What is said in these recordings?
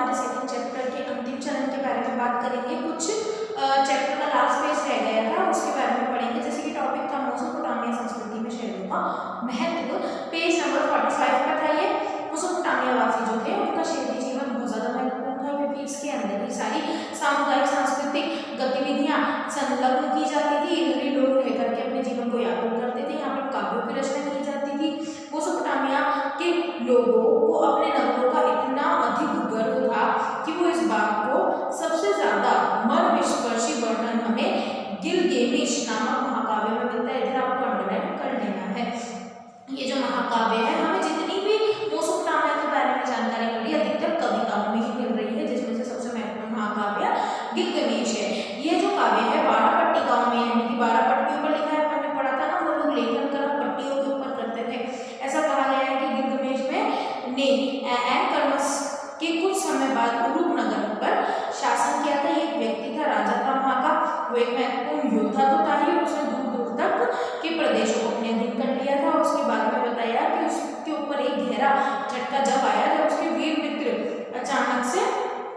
हमारे second chapter के अंतिम चरण के बारे में बात करेंगे। कुछ चैप्टर का लास्ट पेज रह गया था, उसके बारे में पढ़ेंगे। जैसे कि टॉपिक था मेसोपोटामिया संस्कृति में शहरों का महत्व, पेज नंबर 45 पर था ये। मेसोपोटामिया वासी जो थे उनका शहरी जीवन बहुत ज़्यादा महत्वपूर्ण था, क्योंकि इसके अंदर ही सारी सामुदायिक सांस्कृतिक गतिविधियाँ संलग्न की जाती थी। इधर ही लोग रह करके अपने जीवन को यापन करते थे। यहाँ पर काव्यों की रचना की जाती थी। मेसोपोटामिया के लोगों को अपने नगरों का इतना अधिक गर्व था कि वो इस बात को सबसे ज्यादा मर्मस्पर्शी वर्णन हमें गिलगेमिश नामक महाकाव्य में मिलता है। इधर आपको अंडरलाइन कर लेना है। ये जो महाकाव्य है, हमें जितनी भी मेसोपोटामिया के बारे में जानकारी मिली अधिकतर कविताओं में ही मिल रही है, जिसमें से सबसे महत्वपूर्ण महाकाव्य गिलगमेश है। ये जो काव्य है 12 पट्टिकाओं में, यानी कि 12 पट्टियों पर लिखा है। हमने पढ़ा था ना, वो लोग लेखन कर पट्टियों के ऊपर करते थे। ऐसा कहा गया है कि गिलगमेश ने एनकर्मस के कुछ समय बाद उरुक नगर पर शासन किया था। ये एक व्यक्ति था, राजा था वहाँ का। वो एक महत्वपूर्ण योद्धा तो था ही, उसने दूर दूर तक के प्रदेशों को अपने अधीन कर लिया था। उसके बाद में बताया कि उसके ऊपर एक गहरा झटका जब आया, जब उसके वीर मित्र अचानक से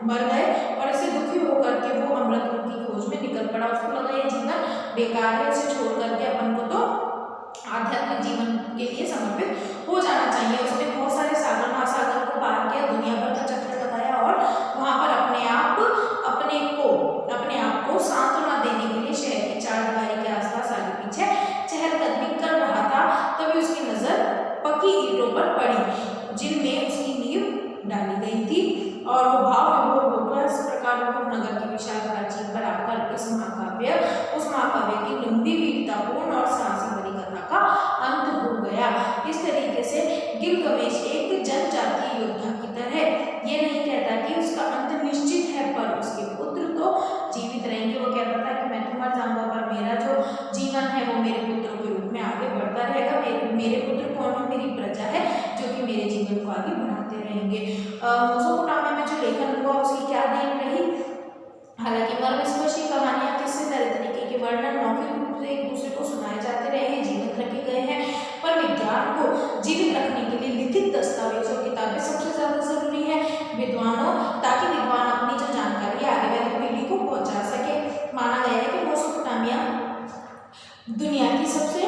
मर गए और इसे दुखी होकर के वो अमृत की खोज में निकल पड़ा। उसको लगा ये जीवन बेकार है, इसे छोड़ करके अपन को तो आध्यात्मिक जीवन के लिए समर्पित हो जाना चाहिए। उसने बहुत सारे सागर महासागर को पार किया, दुनिया भर का चक्कर लगाया और वहाँ पर अपने आप को सांत्वना देने के लिए शहर की चारदीवारी के आसपास आगे पीछे चहलकदमी कर रहा था। तभी उसकी नजर पक्की ईंटों पर पड़ी, जिनमें उसकी नींव डाली गई थी, और वो भाव विभोर होकर इस प्रकार नगर की विशाल प्राचीर पर आकर उस महाकाव्य की लंबी वीरतापूर्ण और साहसी भरी कथा का अंत हो गया। इस तरीके से गिलगमेश एक जनजातीय योद्धा की तरह ये नहीं कहता कि उसका अंत निश्चित है, पर उसके पुत्र तो जीवित रहेंगे। वो कहता था कि मैं तो मर जाऊंगा, पर मेरा जो जीवन है वो मेरे पुत्रों के रूप में आगे बढ़ता रहेगा। मेरे पुत्र कौन है? मेरी प्रजा है, जो कि मेरे जीवन को आगे बढ़ाते रहेंगे। मेसोपोटामिया में जो लेखन हुआ उसकी क्या देन रही? हालांकि मर्मस्पर्शी कहानियां, किस्से, तरह तरीके के वर्णन मौखिक रूप से एक दूसरे को सुनाए जाते रहे हैं, जीवित रखे गए हैं। पर विज्ञान को जीवित रखने के लिए लिखित दस्तावेज और किताबें सबसे ज्यादा जरूरी है ताकि विद्वान अपनी जो जानकारी आगे वाली पीढ़ी को पहुंचा सके। माना गया है कि मेसोपोटामिया दुनिया की सबसे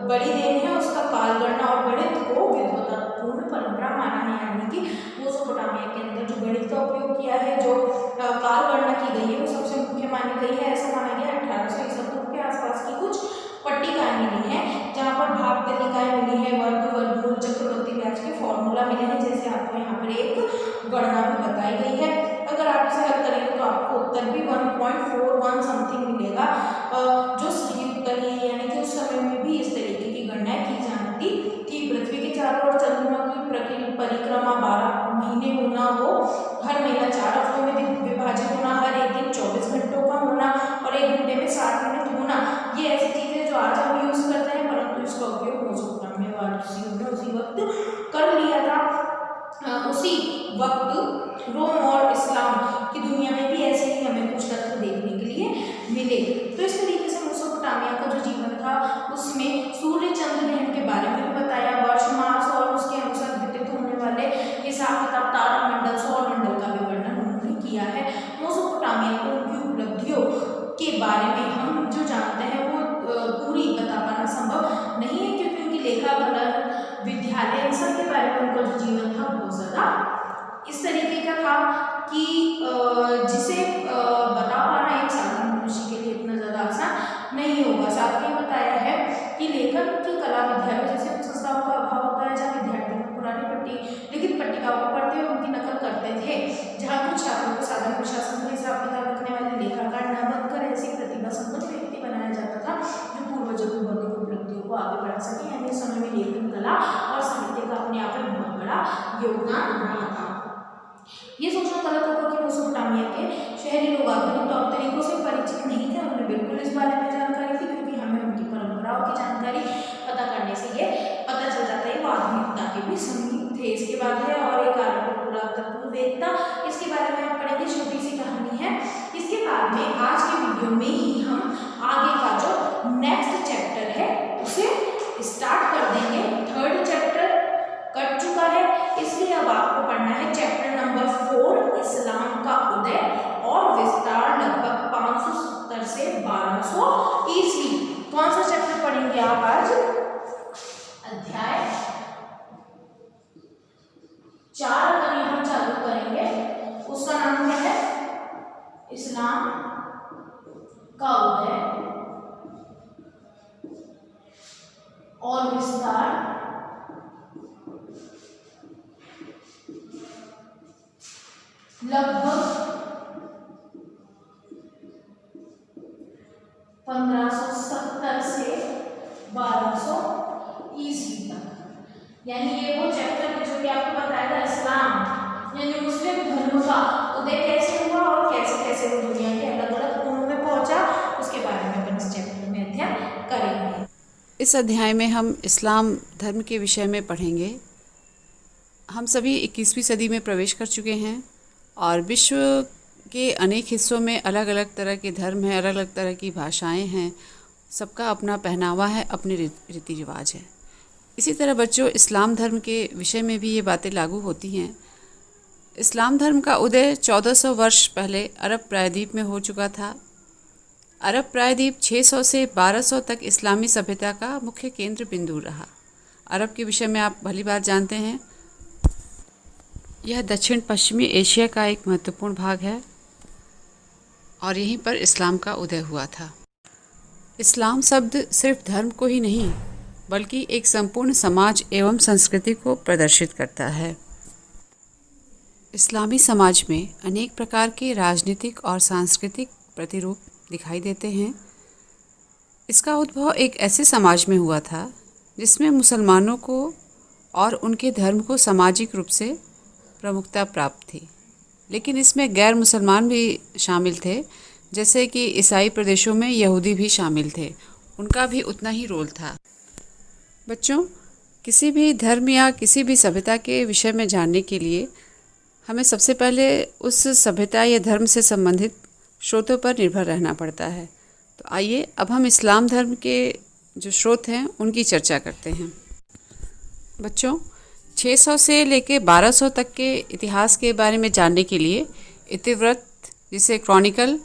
बड़ी देन है। उसका काल गणना और गणित को विद्वतापूर्ण परंपरा माना है, यानी कि मेसोपोटामिया के अंदर जो गणित का उपयोग किया है, जो काल गणना की गई है, वो सबसे मुख्य मानी गई है। ऐसा माना गया 1800 ईसा पूर्व के आसपास की कुछ पट्टिकाएं मिली हैं, जहाँ पर भाग तालिकाएं मिली है, वर्ग, वर्गमूल, चक्रवर्ती ब्याज के फॉर्मूला मिले हैं, जैसे आपको यहाँ पर एक गणना भी बताई गई है। अगर आप इसे हल करेंगे तो आपको उत्तर भी 1.41 समथिंग मिलेगा, जो सही उत्तर ही है। यानी कि उस समय में भी इस तरीके की गणनाएं की जाती थी। पृथ्वी के चारों ओर चंद्रमा की परिक्रमा 12 महीने होना, वो हर महीना 4 हफ्तों में विभाजित होना, हर एक दिन 24 घंटों का होना और 1 घंटे में 60 मिनट होना, ये ऐसी चीजें जो आज हम यूज करते हैं, परंतु इसका उपयोग मेसोपोटामिया वासियों ने उसी वक्त कर लिया था। उसी वक्त रोम और इस्लाम की दुनिया में भी ऐसे ही हमें कुछ तथ्य देखने के लिए मिले। तो इस तरीके से मेसोपोटामिया का जो जीवन था उसमें सूर्य चंद्र ग्रहण के बारे में भी बताया, वर्ष, मास और उसके अनुसार घटित होने वाले हिसाब किताब, तारामंडल, सौर मंडल का भी वर्णन उन्होंने किया है। मेसोपोटामिया को उनकी उपलब्धियों के बारे में हम जो जानते हैं वो पूरी बता पाना संभव नहीं है, क्योंकि उनकी लेखा कलन, विद्यालय, इन सब के बारे में उनका जो जीवन था बहुत ज़्यादा इस तरीके का था कि जिसे बता पाना एक साधारण मनुष्य के लिए इतना ज़्यादा आसान नहीं होगा। साथ ही बताया है कि लेखन की कला विद्यालय जैसे संस्थाओं का अभाव होता है, जहाँ विद्यार्थी पुरानी लिखित पट्टिकाओं को पढ़ते हुए उनकी नकल करते थे, जहाँ कुछ छात्रों को साधारण प्रशासन का हिसाब किताब रखने वाले लेखाकार न बनकर ऐसी प्रतिभा संपन्न व्यक्ति बनाया जाता था जो पूर्वजों की बौद्धिक उपलब्धियों को आगे बढ़ा सके। यानी इस समय में लेखन कला और साहित्य का अपने आप में बहुत बड़ा योगदान रहा था। ये सोचना गलत होगा कि मेसोपोटामिया के शहरी लोग आधुनिक तौर तरीकों से परिचित नहीं थे। उन्हें बिल्कुल इस बारे में जानकारी थी, क्योंकि हमें उनकी परंपराओं की जानकारी पता करने से ये पता चल जाता है वो आधुनिकता के भी समीप थे। इसके बाद है और एक आरंभिक पुरातत्ववेत्ता, इसके बारे में आप पढ़ेंगे, छोटी सी कहानी है। इसके बाद में आज के वीडियो में ही हम आगे का जो नेक्स्ट चैप्टर है उसे स्टार्ट कर देंगे। 3rd चैप्टर कट चुका है, इसलिए अब आपको पढ़ना है चैप्टर नंबर 4 इस्लाम का उदय और विस्तार लगभग 1570 से 1200 ईस्वी तक। यानी ये वो चैप्टर है जो कि आपको बताया था, इस्लाम यानी मुस्लिम धर्म का उदय कैसे हुआ और कैसे कैसे वो दुनिया के अलग अलग कोनों में पहुंचा, उसके बारे में अपन इस चैप्टर में अध्ययन करेंगे। इस अध्याय में हम इस्लाम धर्म के विषय में पढ़ेंगे। हम सभी 21वीं सदी में प्रवेश कर चुके हैं और विश्व के अनेक हिस्सों में अलग अलग तरह के धर्म हैं, अलग अलग तरह की भाषाएं हैं, सबका अपना पहनावा है, अपने रीति रिवाज है। इसी तरह बच्चों, इस्लाम धर्म के विषय में भी ये बातें लागू होती हैं। इस्लाम धर्म का उदय 1400 वर्ष पहले अरब प्रायद्वीप में हो चुका था। अरब प्रायद्वीप 600 से 1200 तक इस्लामी सभ्यता का मुख्य केंद्र बिंदु रहा। अरब के विषय में आप भली बात जानते हैं। यह दक्षिण पश्चिमी एशिया का एक महत्वपूर्ण भाग है और यहीं पर इस्लाम का उदय हुआ था। इस्लाम शब्द सिर्फ धर्म को ही नहीं बल्कि एक संपूर्ण समाज एवं संस्कृति को प्रदर्शित करता है। इस्लामी समाज में अनेक प्रकार के राजनीतिक और सांस्कृतिक प्रतिरूप दिखाई देते हैं। इसका उद्भव एक ऐसे समाज में हुआ था जिसमें मुसलमानों को और उनके धर्म को सामाजिक रूप से प्रमुखता प्राप्त थी, लेकिन इसमें गैर मुसलमान भी शामिल थे, जैसे कि ईसाई प्रदेशों में यहूदी भी शामिल थे। उनका भी उतना ही रोल था। बच्चों, किसी भी धर्म या किसी भी सभ्यता के विषय में जानने के लिए हमें सबसे पहले उस सभ्यता या धर्म से संबंधित स्रोतों पर निर्भर रहना पड़ता है। तो आइए अब हम इस्लाम धर्म के जो स्रोत हैं उनकी चर्चा करते हैं। बच्चों, 600 से लेकर 1200 तक के इतिहास के बारे में जानने के लिए इतिवृत्त, जिसे क्रॉनिकल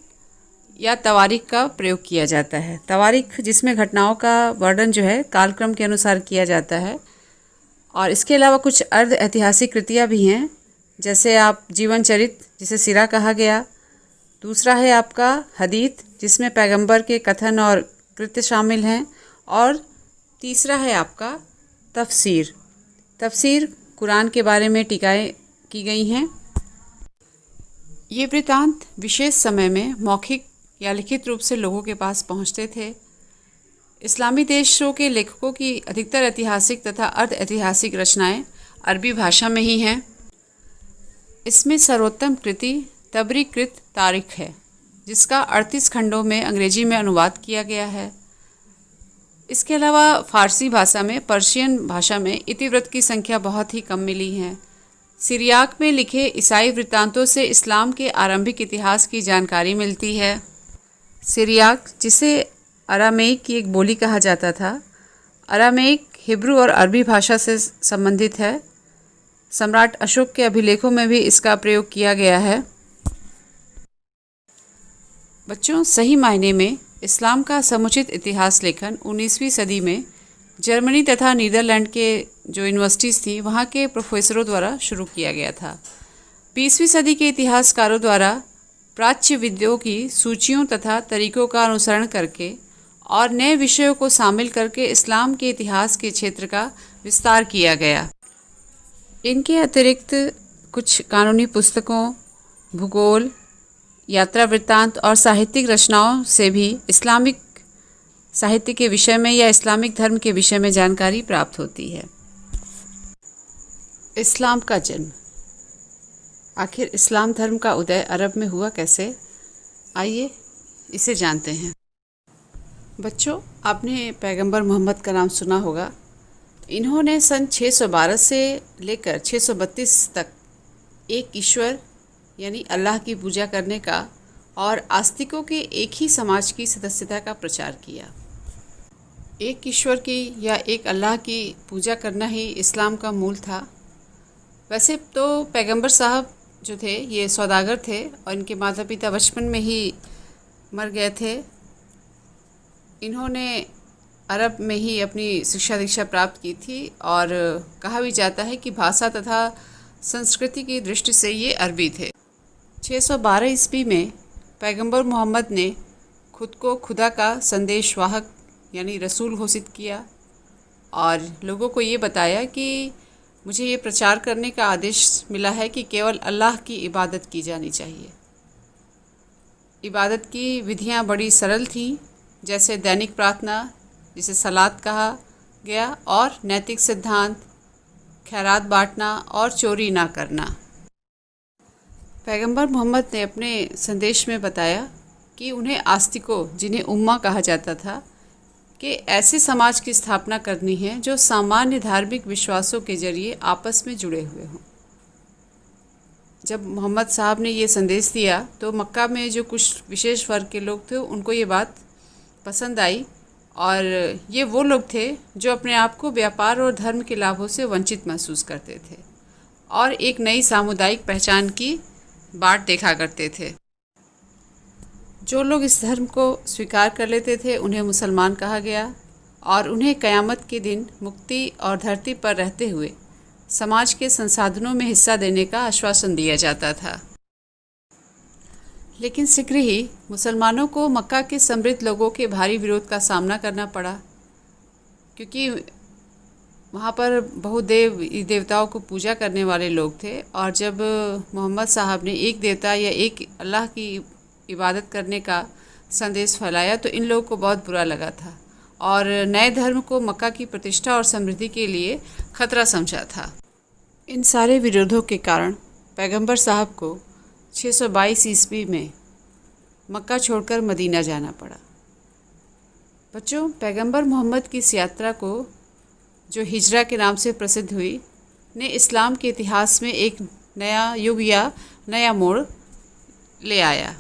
या तवारीख का प्रयोग किया जाता है। तवारीख जिसमें घटनाओं का वर्णन जो है कालक्रम के अनुसार किया जाता है, और इसके अलावा कुछ अर्ध ऐतिहासिक कृतियाँ भी हैं, जैसे आप जीवन चरित्र जिसे सीरा कहा गया। दूसरा है आपका हदीथ, जिसमें पैगंबर के कथन और कृत्य शामिल हैं। और तीसरा है आपका तफसीर। तफसीर कुरान के बारे में टीकाएँ की गई हैं। ये वृत्तांत विशेष समय में मौखिक या लिखित रूप से लोगों के पास पहुंचते थे। इस्लामी देशों के लेखकों की अधिकतर ऐतिहासिक तथा अर्ध ऐतिहासिक रचनाएं अरबी भाषा में ही हैं। इसमें सर्वोत्तम कृति तबरी कृत तारीख है, जिसका 38 खंडों में अंग्रेजी में अनुवाद किया गया है। इसके अलावा फारसी भाषा में, पर्शियन भाषा में इतिवृत्त की संख्या बहुत ही कम मिली है। सिरियाक में लिखे ईसाई वृत्तांतों से इस्लाम के आरंभिक इतिहास की जानकारी मिलती है। सिरियाक, जिसे अरामेइक की एक बोली कहा जाता था, अरामेइक हिब्रू और अरबी भाषा से संबंधित है। सम्राट अशोक के अभिलेखों में भी इसका प्रयोग किया गया है। बच्चों, सही मायने में इस्लाम का समुचित इतिहास लेखन 19वीं सदी में जर्मनी तथा नीदरलैंड के जो यूनिवर्सिटीज़ थी वहाँ के प्रोफेसरों द्वारा शुरू किया गया था। 20वीं सदी के इतिहासकारों द्वारा प्राच्य विद्यों की सूचियों तथा तरीकों का अनुसरण करके और नए विषयों को शामिल करके इस्लाम के इतिहास के क्षेत्र का विस्तार किया गया। इनके अतिरिक्त कुछ कानूनी पुस्तकों, भूगोल, यात्रा वृत्तांत और साहित्यिक रचनाओं से भी इस्लामिक साहित्य के विषय में या इस्लामिक धर्म के विषय में जानकारी प्राप्त होती है। इस्लाम का जन्म। आखिर इस्लाम धर्म का उदय अरब में हुआ कैसे? आइए इसे जानते हैं। बच्चों, आपने पैगंबर मोहम्मद का नाम सुना होगा। इन्होंने सन 612 से लेकर 632 तक एक ईश्वर यानी अल्लाह की पूजा करने का और आस्तिकों के एक ही समाज की सदस्यता का प्रचार किया। एक ईश्वर की या एक अल्लाह की पूजा करना ही इस्लाम का मूल था। वैसे तो पैगंबर साहब जो थे ये सौदागर थे और इनके माता पिता बचपन में ही मर गए थे। इन्होंने अरब में ही अपनी शिक्षा दीक्षा प्राप्त की थी और कहा भी जाता है कि भाषा तथा संस्कृति की दृष्टि से ये अरबी थे। 612 ईस्वी में पैगंबर मोहम्मद ने खुद को खुदा का संदेशवाहक यानी रसूल घोषित किया और लोगों को ये बताया कि मुझे ये प्रचार करने का आदेश मिला है कि केवल अल्लाह की इबादत की जानी चाहिए। इबादत की विधियाँ बड़ी सरल थीं, जैसे दैनिक प्रार्थना जिसे सलात कहा गया, और नैतिक सिद्धांत, खैरात बांटना और चोरी ना करना। पैगंबर मोहम्मद ने अपने संदेश में बताया कि उन्हें आस्तिकों, जिन्हें उम्मा कहा जाता था, कि ऐसे समाज की स्थापना करनी है जो सामान्य धार्मिक विश्वासों के जरिए आपस में जुड़े हुए हों। जब मोहम्मद साहब ने ये संदेश दिया तो मक्का में जो कुछ विशेष वर्ग के लोग थे उनको ये बात पसंद आई, और ये वो लोग थे जो अपने आप को व्यापार और धर्म के लाभों से वंचित महसूस करते थे और एक नई सामुदायिक पहचान की बाट देखा करते थे। जो लोग इस धर्म को स्वीकार कर लेते थे उन्हें मुसलमान कहा गया और उन्हें क़यामत के दिन मुक्ति और धरती पर रहते हुए समाज के संसाधनों में हिस्सा देने का आश्वासन दिया जाता था। लेकिन शीघ्र ही मुसलमानों को मक्का के समृद्ध लोगों के भारी विरोध का सामना करना पड़ा, क्योंकि वहाँ पर बहुदेव देवताओं को पूजा करने वाले लोग थे, और जब मोहम्मद साहब ने एक देवता या एक अल्लाह की इबादत करने का संदेश फैलाया तो इन लोगों को बहुत बुरा लगा था और नए धर्म को मक्का की प्रतिष्ठा और समृद्धि के लिए खतरा समझा था। इन सारे विरोधों के कारण पैगंबर साहब को 622 ईस्वी में मक्का छोड़कर मदीना जाना पड़ा। बच्चों, पैगंबर मोहम्मद की इस यात्रा को, जो हिजरा के नाम से प्रसिद्ध हुई, ने इस्लाम के इतिहास में एक नया युग या नया मोड़ ले आया।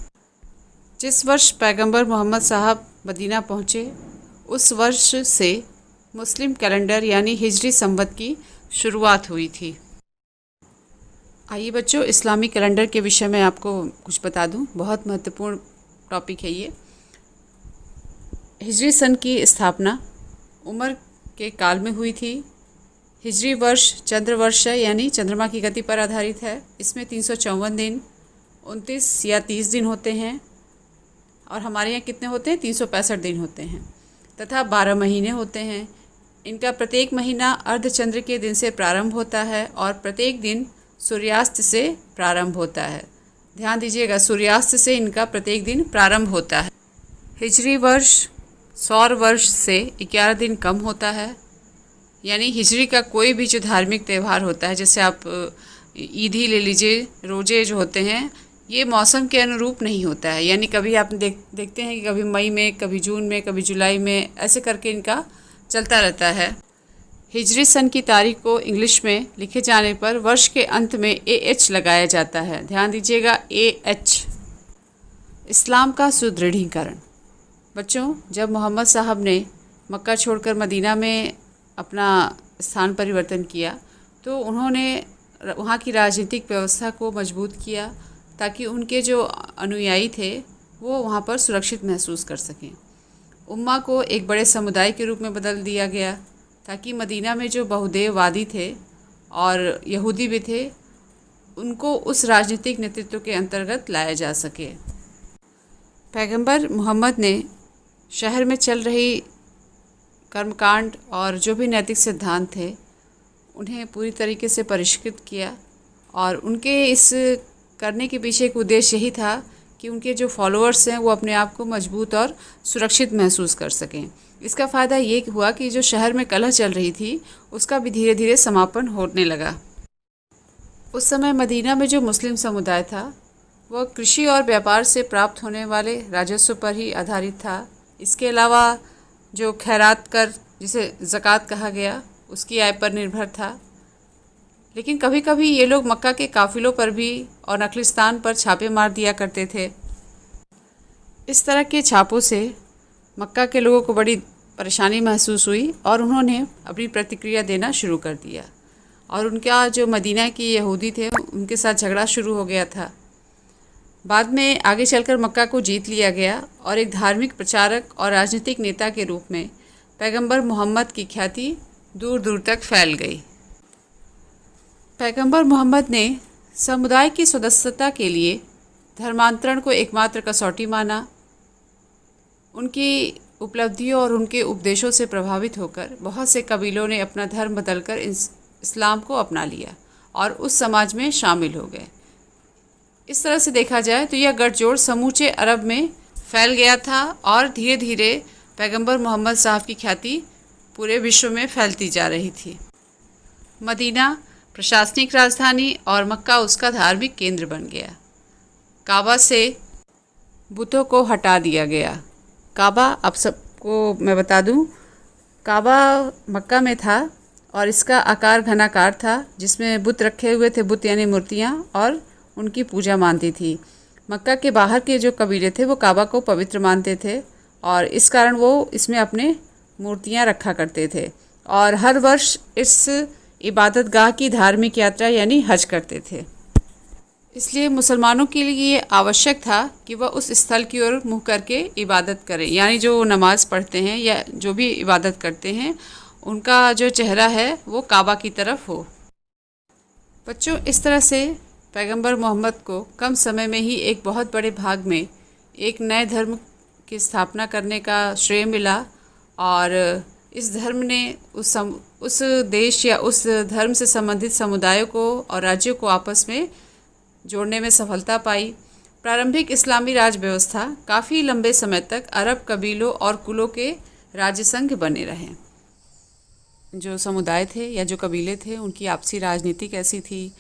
जिस वर्ष पैगंबर मोहम्मद साहब मदीना पहुँचे उस वर्ष से मुस्लिम कैलेंडर यानी हिजरी संवत की शुरुआत हुई थी। आइए बच्चों, इस्लामी कैलेंडर के विषय में आपको कुछ बता दूं, बहुत महत्वपूर्ण टॉपिक है ये। हिजरी सन की स्थापना उमर के काल में हुई थी। हिजरी वर्ष चंद्र वर्ष है, यानी चंद्रमा की गति पर आधारित है। इसमें 354 दिन, 29 या 30 दिन होते हैं, और हमारे यहाँ कितने होते हैं? 365 दिन होते हैं, तथा 12 महीने होते हैं। इनका प्रत्येक महीना अर्धचंद्र के दिन से प्रारंभ होता है और प्रत्येक दिन सूर्यास्त से प्रारंभ होता है। ध्यान दीजिएगा, सूर्यास्त से इनका प्रत्येक दिन प्रारंभ होता है। हिजरी वर्ष सौर वर्ष से 11 दिन कम होता है, यानी हिजरी का कोई भी जो धार्मिक त्यौहार होता है, जैसे आप ईद ही ले लीजिए, रोज़े जो होते हैं, ये मौसम के अनुरूप नहीं होता है। यानी कभी आप देखते हैं कि कभी मई में, कभी जून में, कभी जुलाई में, ऐसे करके इनका चलता रहता है। हिजरी सन की तारीख को इंग्लिश में लिखे जाने पर वर्ष के अंत में AH लगाया जाता है। ध्यान दीजिएगा, AH। इस्लाम का सुदृढ़ीकरण। बच्चों, जब मोहम्मद साहब ने मक्का छोड़कर मदीना में अपना स्थान परिवर्तन किया तो उन्होंने वहाँ की राजनीतिक व्यवस्था को मजबूत किया ताकि उनके जो अनुयायी थे वो वहाँ पर सुरक्षित महसूस कर सकें। उम्मा को एक बड़े समुदाय के रूप में बदल दिया गया ताकि मदीना में जो बहुदेववादी थे और यहूदी भी थे, उनको उस राजनीतिक नेतृत्व के अंतर्गत लाया जा सके। पैगंबर मोहम्मद ने शहर में चल रही कर्मकांड और जो भी नैतिक सिद्धांत थे उन्हें पूरी तरीके से परिष्कृत किया, और उनके इस करने के पीछे एक उद्देश्य यही था कि उनके जो फॉलोअर्स हैं वो अपने आप को मजबूत और सुरक्षित महसूस कर सकें। इसका फ़ायदा ये हुआ कि जो शहर में कलह चल रही थी उसका भी धीरे धीरे समापन होने लगा। उस समय मदीना में जो मुस्लिम समुदाय था वह कृषि और व्यापार से प्राप्त होने वाले राजस्व पर ही आधारित था। इसके अलावा जो खैरात कर, जिसे ज़कात कहा गया, उसकी आय पर निर्भर था। लेकिन कभी कभी ये लोग मक्का के काफ़िलों पर भी और नखलिस्तान पर छापे मार दिया करते थे। इस तरह के छापों से मक्का के लोगों को बड़ी परेशानी महसूस हुई और उन्होंने अपनी प्रतिक्रिया देना शुरू कर दिया, और उनका जो मदीना के यहूदी थे उनके साथ झगड़ा शुरू हो गया था। बाद में आगे चलकर मक्का को जीत लिया गया और एक धार्मिक प्रचारक और राजनीतिक नेता के रूप में पैगंबर मोहम्मद की ख्याति दूर दूर तक फैल गई। पैगंबर मोहम्मद ने समुदाय की सदस्यता के लिए धर्मांतरण को एकमात्र कसौटी माना। उनकी उपलब्धियों और उनके उपदेशों से प्रभावित होकर बहुत से कबीलों ने अपना धर्म बदलकर इस्लाम को अपना लिया और उस समाज में शामिल हो गए। इस तरह से देखा जाए तो यह गठजोड़ समूचे अरब में फैल गया था और धीरे धीरे पैगंबर मोहम्मद साहब की ख्याति पूरे विश्व में फैलती जा रही थी। मदीना प्रशासनिक राजधानी और मक्का उसका धार्मिक केंद्र बन गया। काबा से बुतों को हटा दिया गया। काबा, अब सबको मैं बता दूं, काबा मक्का में था और इसका आकार घनाकार था, जिसमें बुत रखे हुए थे। बुत यानी मूर्तियाँ, और उनकी पूजा मानती थी। मक्का के बाहर के जो कबीले थे वो काबा को पवित्र मानते थे और इस कारण वो इसमें अपने मूर्तियाँ रखा करते थे और हर वर्ष इस इबादतगाह की धार्मिक यात्रा यानी हज करते थे। इसलिए मुसलमानों के लिए ये आवश्यक था कि वह उस स्थल की ओर मुँह करके इबादत करें, यानी जो नमाज़ पढ़ते हैं या जो भी इबादत करते हैं उनका जो चेहरा है वो काबा की तरफ हो। बच्चों, इस तरह से पैगंबर मोहम्मद को कम समय में ही एक बहुत बड़े भाग में एक नए धर्म की स्थापना करने का श्रेय मिला और इस धर्म ने उस देश या उस धर्म से संबंधित समुदायों को और राज्यों को आपस में जोड़ने में सफलता पाई। प्रारंभिक इस्लामी राज व्यवस्था काफ़ी लंबे समय तक अरब कबीलों और कुलों के राज्य संघ बने रहे। जो समुदाय थे या जो कबीले थे उनकी आपसी राजनीति कैसी थी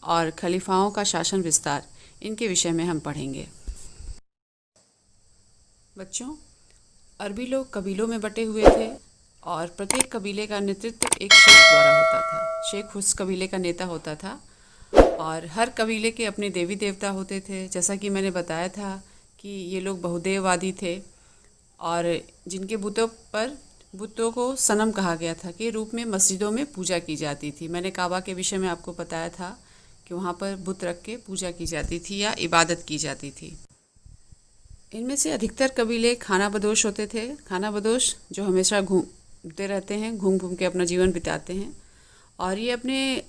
और खलीफाओं का शासन विस्तार, इनके विषय में हम पढ़ेंगे। बच्चों, अरबी लोग कबीलों में बटे हुए थे और प्रत्येक कबीले का नेतृत्व एक शेख द्वारा होता था। शेख उस कबीले का नेता होता था और हर कबीले के अपने देवी देवता होते थे। जैसा कि मैंने बताया था कि ये लोग बहुदेववादी थे और जिनके बुतों को सनम कहा गया था के रूप में मस्जिदों में पूजा की जाती थी। मैंने काबा के विषय में आपको बताया था कि वहाँ पर बुत रख के पूजा की जाती थी या इबादत की जाती थी। इनमें से अधिकतर कबीले खाना बदोश होते थे। खाना बदोश जो हमेशा घूमते रहते हैं, घूम घूम के अपना जीवन बिताते हैं और ये अपने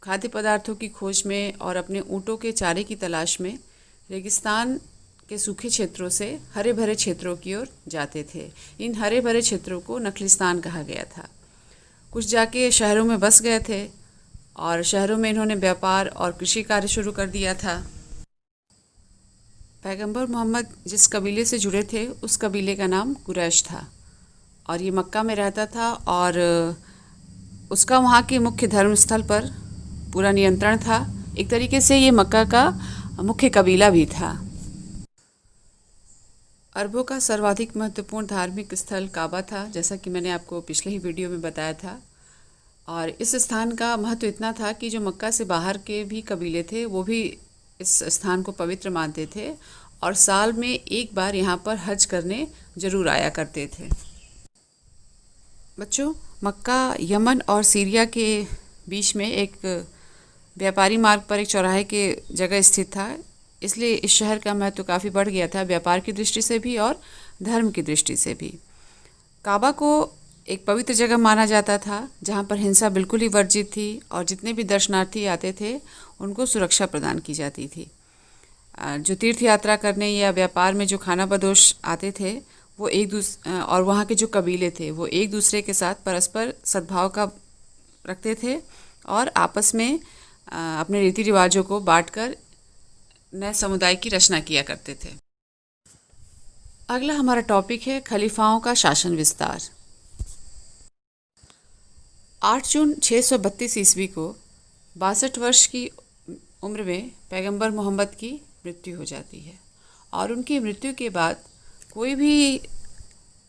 खाद्य पदार्थों की खोज में और अपने ऊँटों के चारे की तलाश में रेगिस्तान के सूखे क्षेत्रों से हरे भरे क्षेत्रों की ओर जाते थे। इन हरे भरे क्षेत्रों को नखलिस्तान कहा गया था। कुछ जाके शहरों में बस गए थे और शहरों में इन्होंने व्यापार और कृषि कार्य शुरू कर दिया था। पैगंबर मोहम्मद जिस कबीले से जुड़े थे उस कबीले का नाम कुरैश था और ये मक्का में रहता था और उसका वहाँ के मुख्य धर्म स्थल पर पूरा नियंत्रण था। एक तरीके से ये मक्का का मुख्य कबीला भी था। अरबों का सर्वाधिक महत्वपूर्ण धार्मिक स्थल काबा था, जैसा कि मैंने आपको पिछले ही वीडियो में बताया था। और इस स्थान का महत्व इतना था कि जो मक्का से बाहर के भी कबीले थे वो भी इस स्थान को पवित्र मानते थे और साल में एक बार यहाँ पर हज करने ज़रूर आया करते थे। बच्चों, मक्का यमन और सीरिया के बीच में एक व्यापारी मार्ग पर एक चौराहे के जगह स्थित था, इसलिए इस शहर का महत्व काफ़ी बढ़ गया था, व्यापार की दृष्टि से भी और धर्म की दृष्टि से भी। काबा को एक पवित्र जगह माना जाता था जहाँ पर हिंसा बिल्कुल ही वर्जित थी और जितने भी दर्शनार्थी आते थे उनको सुरक्षा प्रदान की जाती थी। जो तीर्थ यात्रा करने या व्यापार में जो खाना बदोश आते थे वो और वहाँ के जो कबीले थे वो एक दूसरे के साथ परस्पर सद्भाव का रखते थे और आपस में अपने रीति रिवाजों को बांटकर नए समुदाय की रचना किया करते थे। अगला हमारा टॉपिक है खलीफाओं का शासन विस्तार। 8 जून 632 ईस्वी को 62 वर्ष की उम्र में पैगंबर मोहम्मद की मृत्यु हो जाती है और उनकी मृत्यु के बाद कोई भी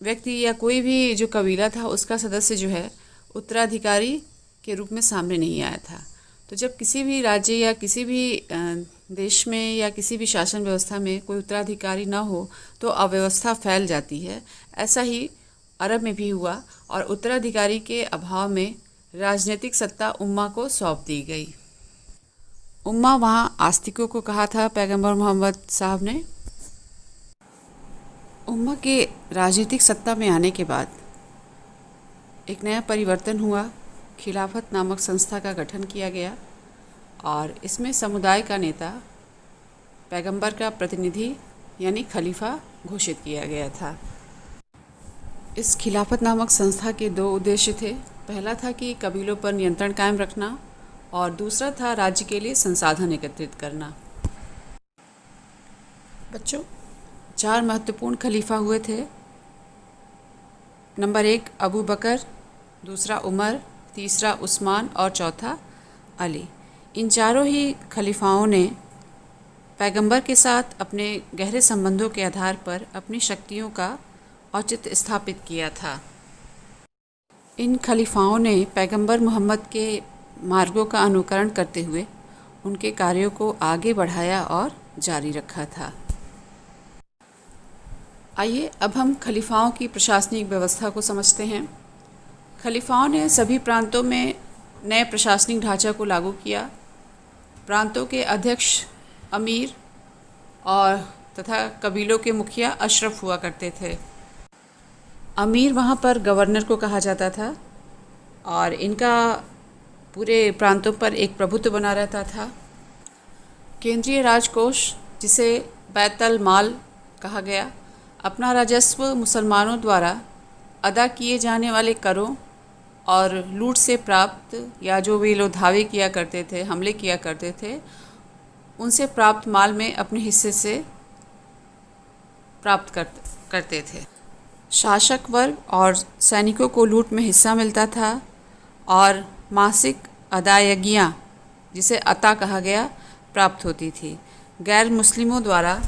व्यक्ति या कोई भी जो कबीला था उसका सदस्य जो है उत्तराधिकारी के रूप में सामने नहीं आया था। तो जब किसी भी राज्य या किसी भी देश में या किसी भी शासन व्यवस्था में कोई उत्तराधिकारी ना हो तो अव्यवस्था फैल जाती है। ऐसा ही अरब में भी हुआ और उत्तराधिकारी के अभाव में राजनीतिक सत्ता उम्मा को सौंप दी गई। उम्मा वहाँ आस्तिकों को कहा था पैगंबर मोहम्मद साहब ने। उम्मा के राजनीतिक सत्ता में आने के बाद एक नया परिवर्तन हुआ। खिलाफत नामक संस्था का गठन किया गया और इसमें समुदाय का नेता पैगंबर का प्रतिनिधि यानी खलीफा घोषित किया गया था। इस खिलाफत नामक संस्था के दो उद्देश्य थे। पहला था कि कबीलों पर नियंत्रण कायम रखना और दूसरा था राज्य के लिए संसाधन एकत्रित करना। बच्चों, 4 महत्वपूर्ण खलीफा हुए थे। नंबर 1 अबू बकर, दूसरा उमर, तीसरा उस्मान और चौथा अली। इन चारों ही खलीफाओं ने पैगंबर के साथ अपने गहरे संबंधों के आधार पर अपनी शक्तियों का औचित्य स्थापित किया था। इन खलीफाओं ने पैगंबर मोहम्मद के मार्गों का अनुकरण करते हुए उनके कार्यों को आगे बढ़ाया और जारी रखा था। आइए अब हम खलीफाओं की प्रशासनिक व्यवस्था को समझते हैं। खलीफाओं ने सभी प्रांतों में नए प्रशासनिक ढांचा को लागू किया। प्रांतों के अध्यक्ष अमीर और तथा कबीलों के मुखिया अशरफ हुआ करते थे। अमीर वहाँ पर गवर्नर को कहा जाता था और इनका पूरे प्रांतों पर एक प्रभुत्व बना रहता था। केंद्रीय राजकोष, जिसे बैतुल माल कहा गया, अपना राजस्व मुसलमानों द्वारा अदा किए जाने वाले करों और लूट से प्राप्त या जो वे लोग धावे किया करते थे, हमले किया करते थे, उनसे प्राप्त माल में अपने हिस्से से प्राप्त करते थे। शासक वर्ग और सैनिकों को लूट में हिस्सा मिलता था और मासिक अदायगियाँ, जिसे अता कहा गया, प्राप्त होती थी। गैर मुस्लिमों द्वारा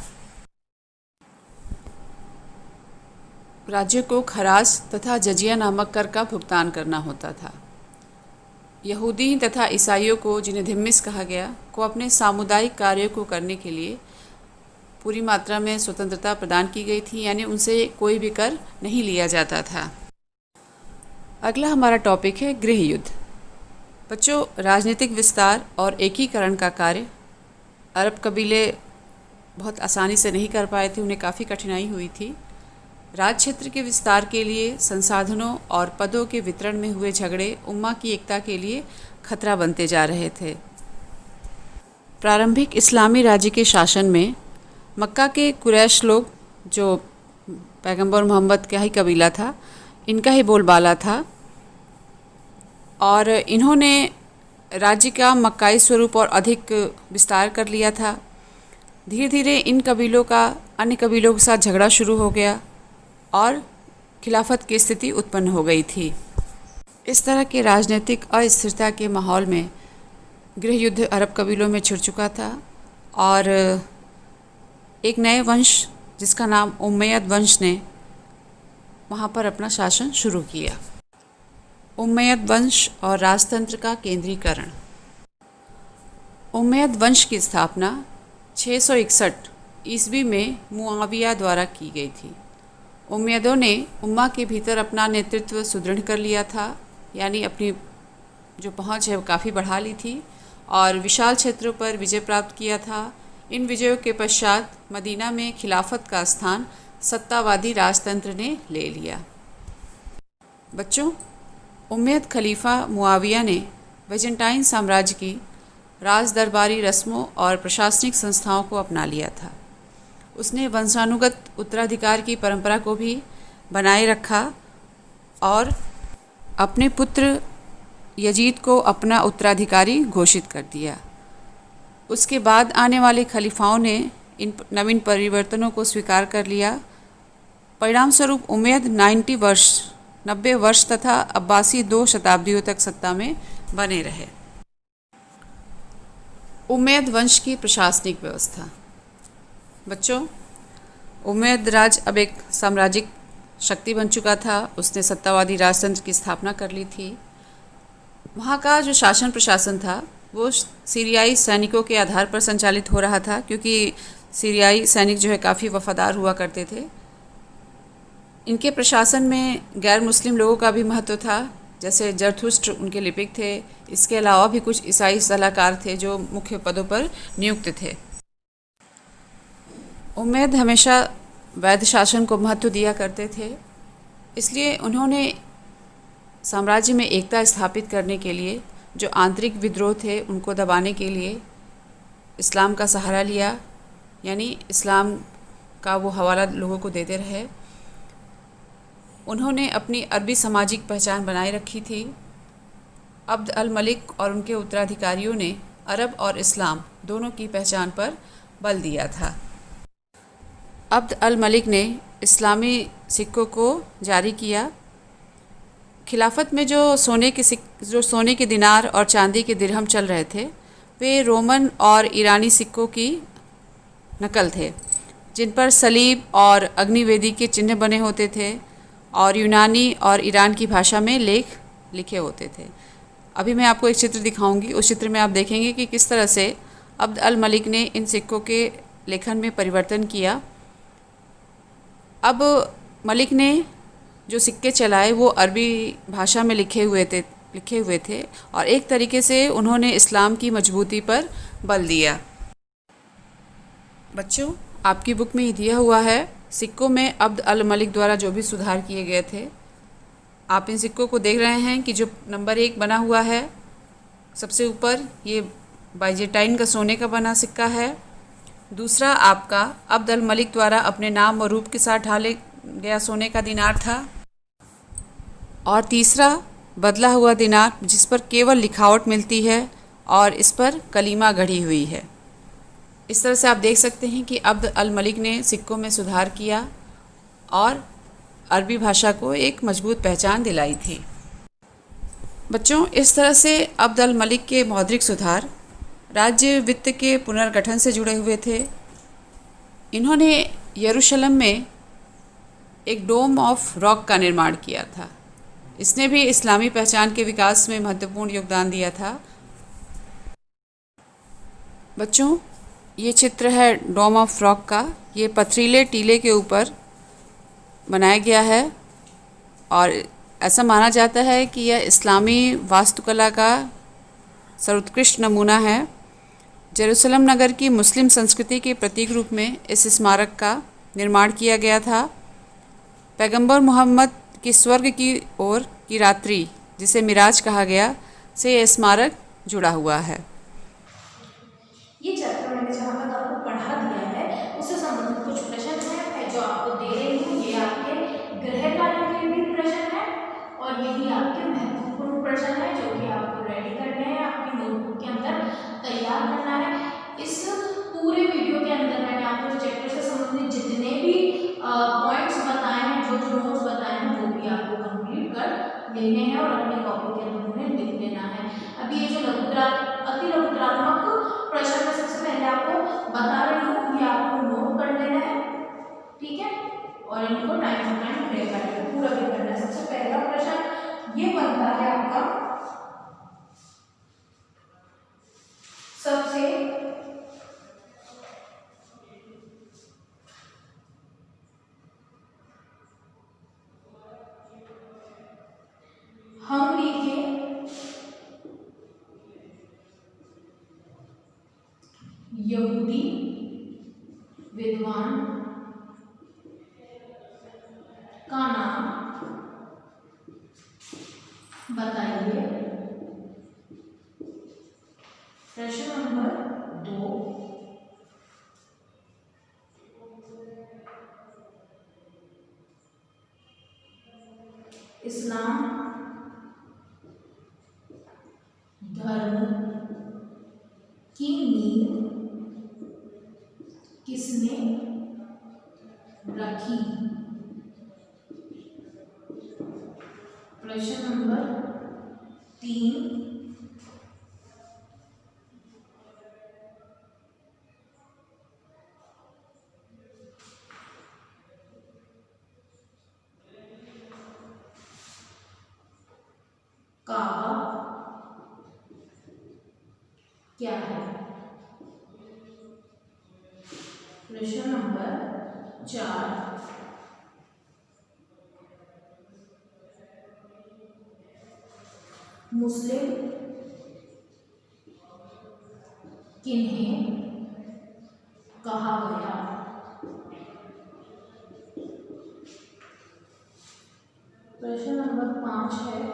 राज्य को खराज तथा जजिया नामक कर का भुगतान करना होता था। यहूदी तथा ईसाइयों को, जिन्हें धिम्मिस कहा गया, को अपने सामुदायिक कार्यों को करने के लिए पूरी मात्रा में स्वतंत्रता प्रदान की गई थी, यानी उनसे कोई भी कर नहीं लिया जाता था। अगला हमारा टॉपिक है गृह युद्ध। बच्चों, राजनीतिक विस्तार और एकीकरण का कार्य अरब कबीले बहुत आसानी से नहीं कर पाए थे, उन्हें काफ़ी कठिनाई हुई थी। राज क्षेत्र के विस्तार के लिए संसाधनों और पदों के वितरण में हुए झगड़े उम्मा की एकता के लिए खतरा बनते जा रहे थे। प्रारंभिक इस्लामी राज्य के शासन में मक्का के कुरैश लोग, जो पैगंबर मोहम्मद का ही कबीला था, इनका ही बोलबाला था और इन्होंने राज्य का मक्काई स्वरूप और अधिक विस्तार कर लिया था। धीरे धीरे इन कबीलों का अन्य कबीलों के साथ झगड़ा शुरू हो गया और खिलाफत की स्थिति उत्पन्न हो गई थी। इस तरह के राजनीतिक अस्थिरता के माहौल में गृह युद्ध अरब कबीलों में छिड़ चुका था और एक नए वंश, जिसका नाम उम्मयद वंश, ने वहाँ पर अपना शासन शुरू किया। उम्मयद वंश और राजतंत्र का केंद्रीकरण। उम्मयद वंश की स्थापना 661 ईस्वी में मुआविया द्वारा की गई थी। उम्मयदों ने उम्मा के भीतर अपना नेतृत्व सुदृढ़ कर लिया था, यानी अपनी जो पहुंच है वो काफ़ी बढ़ा ली थी और विशाल क्षेत्रों पर विजय प्राप्त किया था। इन विजयों के पश्चात मदीना में खिलाफत का स्थान सत्तावादी राजतंत्र ने ले लिया। बच्चों, उम्मयद खलीफा मुआविया ने बैजेंटाइन साम्राज्य की राज दरबारी रस्मों और प्रशासनिक संस्थाओं को अपना लिया था। उसने वंशानुगत उत्तराधिकार की परंपरा को भी बनाए रखा और अपने पुत्र यजीद को अपना उत्तराधिकारी घोषित कर दिया। उसके बाद आने वाले खलीफाओं ने इन नवीन परिवर्तनों को स्वीकार कर लिया। परिणाम स्वरूप उम्मयद 90 वर्ष तथा अब्बासी 2 शताब्दियों तक सत्ता में बने रहे। उम्मयद वंश की प्रशासनिक व्यवस्था। बच्चों, उम्मयद राज अब एक साम्राज्यिक शक्ति बन चुका था। उसने सत्तावादी राजतंत्र की स्थापना कर ली थी। वहाँ का जो शासन प्रशासन था वो सीरियाई सैनिकों के आधार पर संचालित हो रहा था, क्योंकि सीरियाई सैनिक जो है काफ़ी वफादार हुआ करते थे। इनके प्रशासन में गैर मुस्लिम लोगों का भी महत्व था, जैसे जरथुस्त्र उनके लिपिक थे। इसके अलावा भी कुछ ईसाई सलाहकार थे जो मुख्य पदों पर नियुक्त थे। उम्मयद हमेशा वैध शासन को महत्व दिया करते थे, इसलिए उन्होंने साम्राज्य में एकता स्थापित करने के लिए जो आंतरिक विद्रोह थे उनको दबाने के लिए इस्लाम का सहारा लिया, यानी इस्लाम का वो हवाला लोगों को देते रहे। उन्होंने अपनी अरबी सामाजिक पहचान बनाए रखी थी। अब्द अल मलिक और उनके उत्तराधिकारियों ने अरब और इस्लाम दोनों की पहचान पर बल दिया था। अब्द अल मलिक ने इस्लामी सिक्कों को जारी किया। खिलाफत में जो सोने के दिनार और चांदी के दिरहम चल रहे थे, वे रोमन और ईरानी सिक्कों की नकल थे, जिन पर सलीब और अग्निवेदी के चिन्ह बने होते थे और यूनानी और ईरान की भाषा में लेख लिखे होते थे। अभी मैं आपको एक चित्र दिखाऊंगी। उस चित्र में आप देखेंगे कि किस तरह से अब्द अल मलिक ने इन सिक्कों के लेखन में परिवर्तन किया। अब मलिक ने जो सिक्के चलाए वो अरबी भाषा में लिखे हुए थे और एक तरीके से उन्होंने इस्लाम की मजबूती पर बल दिया। बच्चों, आपकी बुक में ही दिया हुआ है सिक्कों में अब्द अल मलिक द्वारा जो भी सुधार किए गए थे। आप इन सिक्कों को देख रहे हैं कि जो नंबर 1 बना हुआ है सबसे ऊपर, ये बाइजेंटाइन का सोने का बना सिक्का है। दूसरा आपका अब्द अल मलिक द्वारा अपने नाम और रूप के साथ ढाले गया सोने का दिनार था। और तीसरा बदला हुआ दिनार, जिस पर केवल लिखावट मिलती है और इस पर कलीमा गढ़ी हुई है। इस तरह से आप देख सकते हैं कि अब्द अल मलिक ने सिक्कों में सुधार किया और अरबी भाषा को एक मजबूत पहचान दिलाई थी। बच्चों, इस तरह से अब्द अल मलिक के मौद्रिक सुधार राज्य वित्त के पुनर्गठन से जुड़े हुए थे। इन्होंने यरूशलेम में एक डोम ऑफ रॉक का निर्माण किया था। इसने भी इस्लामी पहचान के विकास में महत्वपूर्ण योगदान दिया था। बच्चों, ये चित्र है डोम ऑफ रॉक का। ये पथरीले टीले के ऊपर बनाया गया है और ऐसा माना जाता है कि यह इस्लामी वास्तुकला का सर्वोत्कृष्ट नमूना है। जेरूसलम नगर की मुस्लिम संस्कृति के प्रतीक रूप में इस स्मारक का निर्माण किया गया था। पैगंबर मोहम्मद की स्वर्ग की ओर की रात्रि, जिसे मिराज कहा गया, से यह स्मारक जुड़ा हुआ है। ये चैप्टर मैंने जहाँ तक आपको पढ़ा दिया है उससे संबंधित कुछ प्रश्न हैं जो आपको दे रही हूँ। ये आपके गृह कार्य के भी प्रश्न है और यही आपके महत्वपूर्ण प्रश्न है जो कि आपको रेडी करने हैं, अपनी नोटबुक के अंदर तैयार करना है। इस पूरे वीडियो के अंदर मैंने आपको इस चैप्टर से संबंधित जितने भी पॉइंट्स बताए हैं, जो नोट्स बताए हैं, वो भी आपको कंप्लीट कर लेने हैं और अपनी कॉपी के अंदर उन्हें लिख लेना है। अभी ये जो अति लघुत्रात्मक प्रश्न में सबसे पहले आपको बता रही हूँ, ये आपको नोट कर लेना है, ठीक है, और इनको टाइम टू टाइम प्ले करके पूरा भी करना है। सबसे पहला प्रश्न ये बनता है आपका, सबसे हंगरी के यहूदी विद्वान का नाम बताइए। प्रश्न नंबर 2, इस्लाम धर्म की नींव किसने रखी। प्रश्न नंबर 3, काबा क्या है। प्रश्न नंबर 4, मुस्लिम किन्हें कहा गया। प्रश्न नंबर 5 है,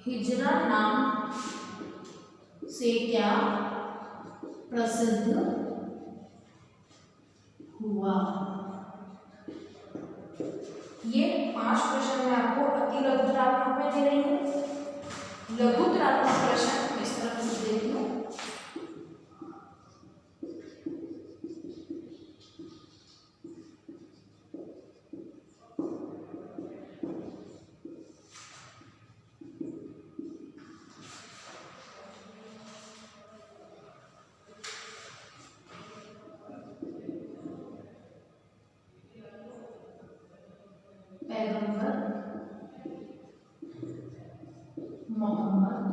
हिजरा नाम से क्या प्रसिद्ध हुआ। ये 5 प्रश्न मैं आपको अति लघुतरात्मक में दे रही हूँ। लघुतरात्मक प्रश्न इस तरफ से दे रही हूँ। पैगंबर मोहम्मद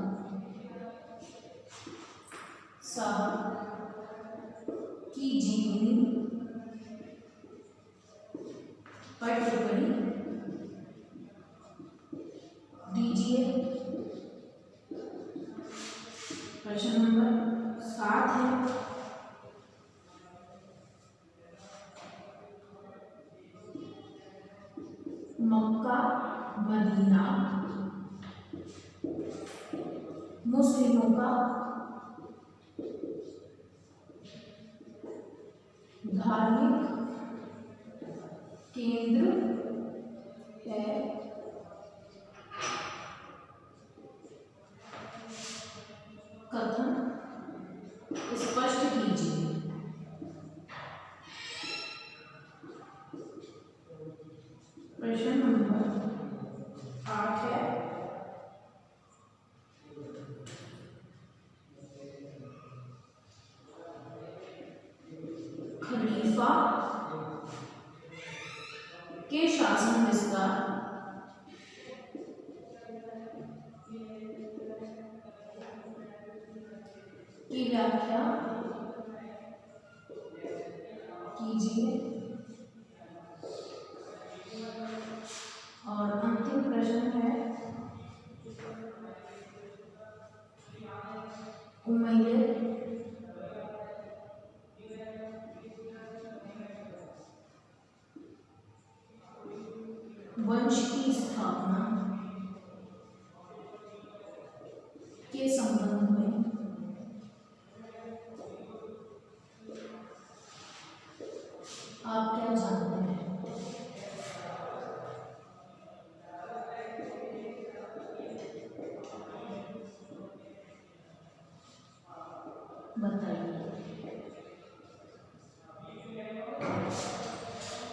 साहब की जीवनी पर टिप्पणी दीजिए। प्रश्न नंबर 7 है, मक्का मदीना मुस्लिमों का धार्मिक केंद्र है। कथन स्पष्ट कीजिए। प्रश्न नंबर 8 है, खलीफा के शासन विस्तार की व्याख्या कीजिए। और अंतिम प्रश्न है, उमैयद वंश की स्थापना के संबंध में आप क्या जानते हैं। बताइए।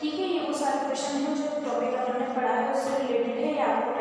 ठीक है, ये वो सारे क्वेश्चन हैं जो टॉपिक हमने पढ़ा है उससे रिलेटेड है, या आपको